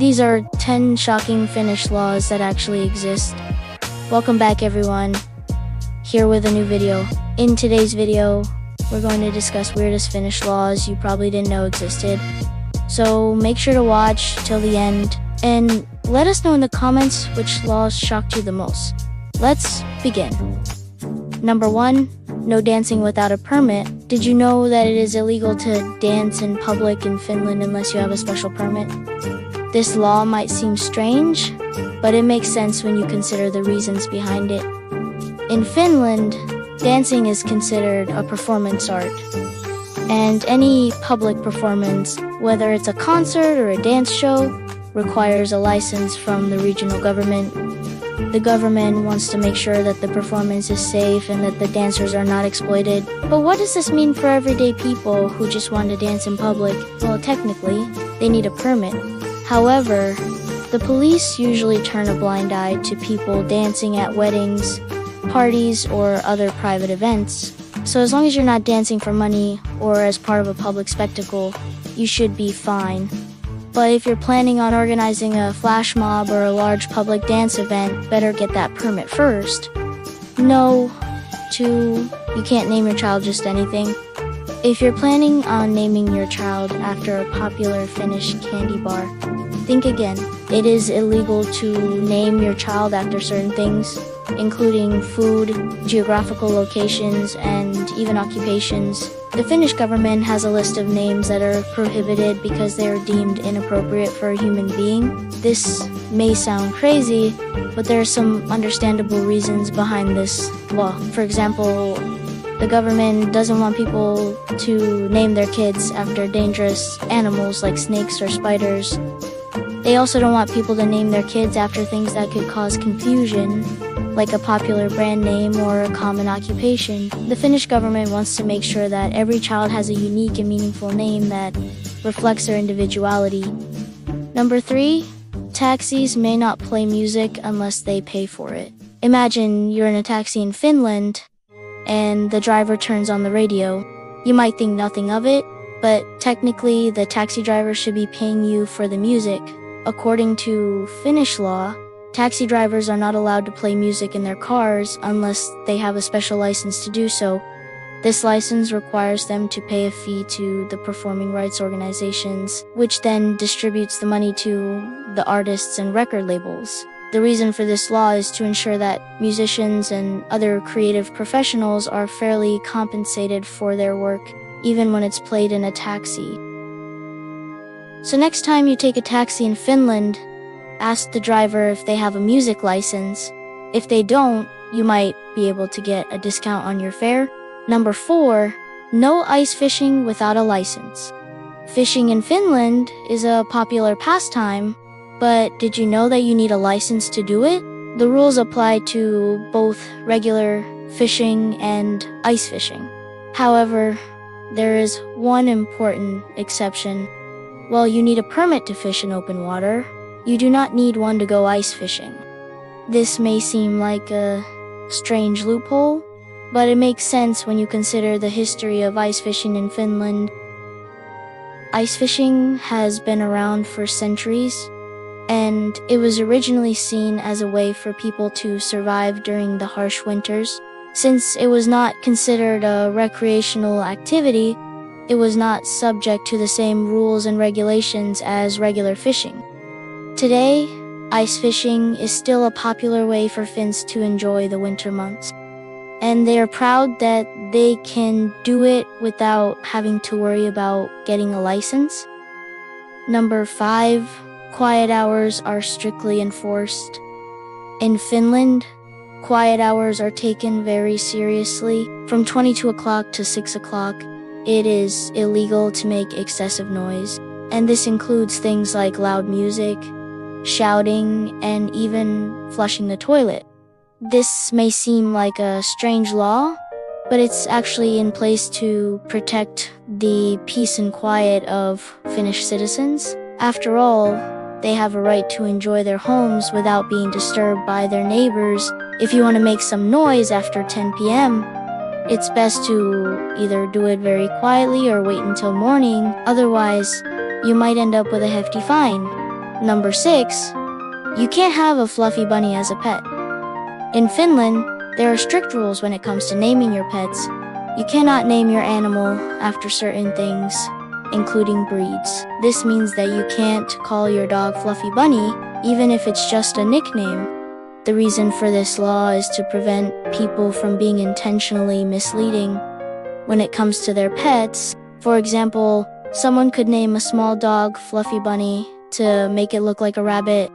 These are 10 shocking Finnish laws that actually exist. Welcome back everyone, here with a new video. In today's video, we're going to discuss weirdest Finnish laws you probably didn't know existed. So make sure to watch till the end and let us know in the comments which laws shocked you the most. Let's begin. Number 1, no dancing without a permit. Did you know that it is illegal to dance in public in Finland unless you have a special permit? This law might seem strange, but it makes sense when you consider the reasons behind it. In Finland, dancing is considered a performance art, and any public performance, whether it's a concert or a dance show, requires a license from the regional government. The government wants to make sure that the performance is safe and that the dancers are not exploited. But what does this mean for everyday people who just want to dance in public? Well, technically, they need a permit. However, the police usually turn a blind eye to people dancing at weddings, parties, or other private events. So as long as you're not dancing for money or as part of a public spectacle, you should be fine. But if you're planning on organizing a flash mob or a large public dance event, better get that permit first. No. 2, you can't name your child just anything. If you're planning on naming your child after a popular Finnish candy bar, think again. It is illegal to name your child after certain things, including food, geographical locations, and even occupations. The Finnish government has a list of names that are prohibited because they are deemed inappropriate for a human being. This may sound crazy, but there are some understandable reasons behind this law. For example, the government doesn't want people to name their kids after dangerous animals like snakes or spiders. They also don't want people to name their kids after things that could cause confusion, like a popular brand name or a common occupation. The Finnish government wants to make sure that every child has a unique and meaningful name that reflects their individuality. Number 3, taxis may not play music unless they pay for it. Imagine you're in a taxi in Finland and the driver turns on the radio. You might think nothing of it, but technically the taxi driver should be paying you for the music. According to Finnish law, taxi drivers are not allowed to play music in their cars unless they have a special license to do so. This license requires them to pay a fee to the performing rights organizations, which then distributes the money to the artists and record labels. The reason for this law is to ensure that musicians and other creative professionals are fairly compensated for their work, even when it's played in a taxi. So next time you take a taxi in Finland, ask the driver if they have a music license. If they don't, you might be able to get a discount on your fare. Number 4, no ice fishing without a license. Fishing in Finland is a popular pastime, but did you know that you need a license to do it? The rules apply to both regular fishing and ice fishing. However, there is one important exception. While you need a permit to fish in open water, you do not need one to go ice fishing. This may seem like a strange loophole, but it makes sense when you consider the history of ice fishing in Finland. Ice fishing has been around for centuries, and it was originally seen as a way for people to survive during the harsh winters. Since it was not considered a recreational activity, it was not subject to the same rules and regulations as regular fishing. Today, ice fishing is still a popular way for Finns to enjoy the winter months, and they are proud that they can do it without having to worry about getting a license. Number 5, quiet hours are strictly enforced. In Finland, quiet hours are taken very seriously. From 22 o'clock to 6 o'clock, it is illegal to make excessive noise, and this includes things like loud music, shouting, and even flushing the toilet. This may seem like a strange law, but it's actually in place to protect the peace and quiet of Finnish citizens. After all, they have a right to enjoy their homes without being disturbed by their neighbors. If you want to make some noise after 10 p.m., it's best to either do it very quietly or wait until morning. Otherwise, you might end up with a hefty fine. Number 6. You can't have a fluffy bunny as a pet. In Finland, there are strict rules when it comes to naming your pets. You cannot name your animal after certain things, including breeds. This means that you can't call your dog Fluffy Bunny, even if it's just a nickname. The reason for this law is to prevent people from being intentionally misleading when it comes to their pets. For example, someone could name a small dog Fluffy Bunny to make it look like a rabbit.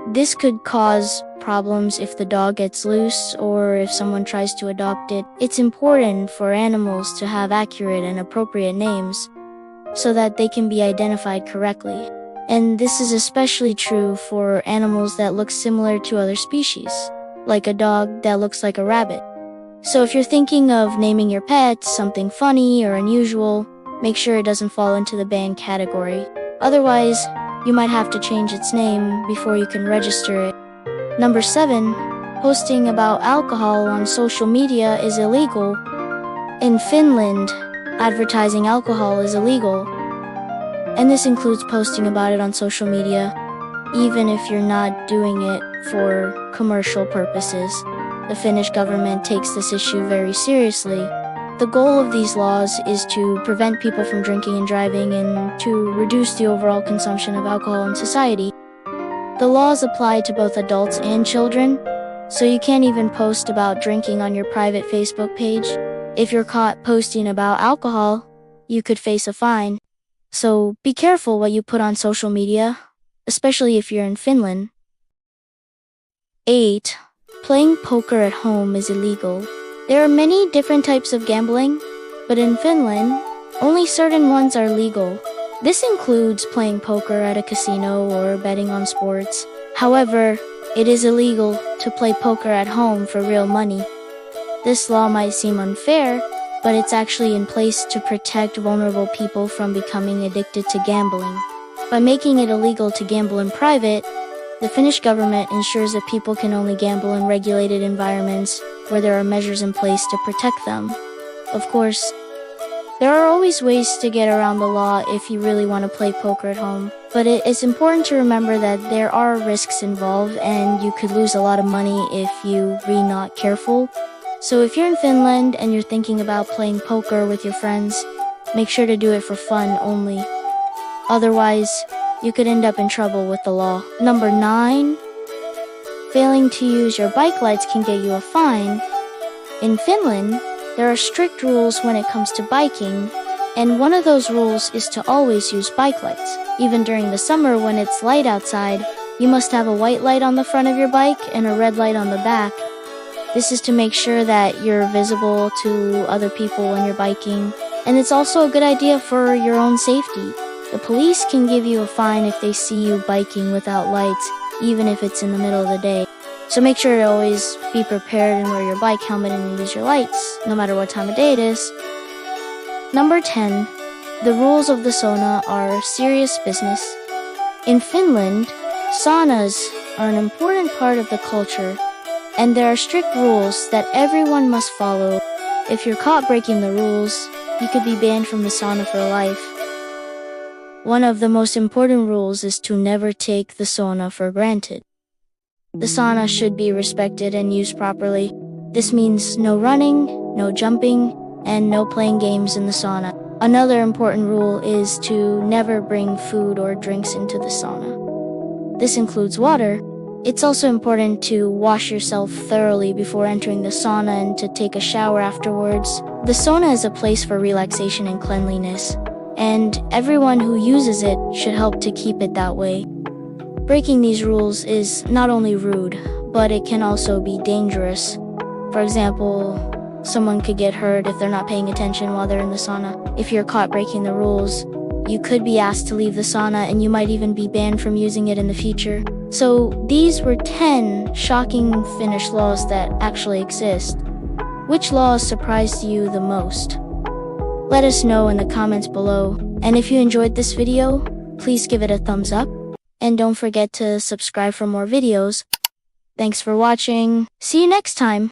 This could cause problems if the dog gets loose or if someone tries to adopt it. It's important for animals to have accurate and appropriate names so that they can be identified correctly. And this is especially true for animals that look similar to other species, like a dog that looks like a rabbit. So if you're thinking of naming your pet something funny or unusual, make sure it doesn't fall into the banned category. Otherwise, you might have to change its name before you can register it. Number 7. Posting about alcohol on social media is illegal. In Finland, advertising alcohol is illegal, and this includes posting about it on social media, even if you're not doing it for commercial purposes. The Finnish government takes this issue very seriously. The goal of these laws is to prevent people from drinking and driving and to reduce the overall consumption of alcohol in society. The laws apply to both adults and children, so you can't even post about drinking on your private Facebook page. If you're caught posting about alcohol, you could face a fine. So be careful what you put on social media, especially if you're in Finland. 8. Playing poker at home is illegal. There are many different types of gambling, but in Finland, only certain ones are legal. This includes playing poker at a casino or betting on sports. However, it is illegal to play poker at home for real money. This law might seem unfair, but it's actually in place to protect vulnerable people from becoming addicted to gambling. By making it illegal to gamble in private, the Finnish government ensures that people can only gamble in regulated environments where there are measures in place to protect them. Of course, there are always ways to get around the law if you really want to play poker at home, but it's important to remember that there are risks involved and you could lose a lot of money if you're really not careful. So if you're in Finland and you're thinking about playing poker with your friends, make sure to do it for fun only. Otherwise, you could end up in trouble with the law. Number 9. Failing to use your bike lights can get you a fine. In Finland, there are strict rules when it comes to biking, and one of those rules is to always use bike lights. Even during the summer when it's light outside, you must have a white light on the front of your bike and a red light on the back. This is to make sure that you're visible to other people when you're biking, and it's also a good idea for your own safety. The police can give you a fine if they see you biking without lights, even if it's in the middle of the day. So make sure to always be prepared and wear your bike helmet and use your lights, no matter what time of day it is. Number 10. The rules of the sauna are serious business. In Finland, saunas are an important part of the culture, and there are strict rules that everyone must follow. If you're caught breaking the rules, you could be banned from the sauna for life. One of the most important rules is to never take the sauna for granted. The sauna should be respected and used properly. This means no running, no jumping, and no playing games in the sauna. Another important rule is to never bring food or drinks into the sauna. This includes water. It's also important to wash yourself thoroughly before entering the sauna and to take a shower afterwards. The sauna is a place for relaxation and cleanliness, and everyone who uses it should help to keep it that way. Breaking these rules is not only rude, but it can also be dangerous. For example, someone could get hurt if they're not paying attention while they're in the sauna. If you're caught breaking the rules, you could be asked to leave the sauna and you might even be banned from using it in the future. So these were 10 shocking Finnish laws that actually exist. Which laws surprised you the most? Let us know in the comments below. And if you enjoyed this video, please give it a thumbs up. And don't forget to subscribe for more videos. Thanks for watching. See you next time.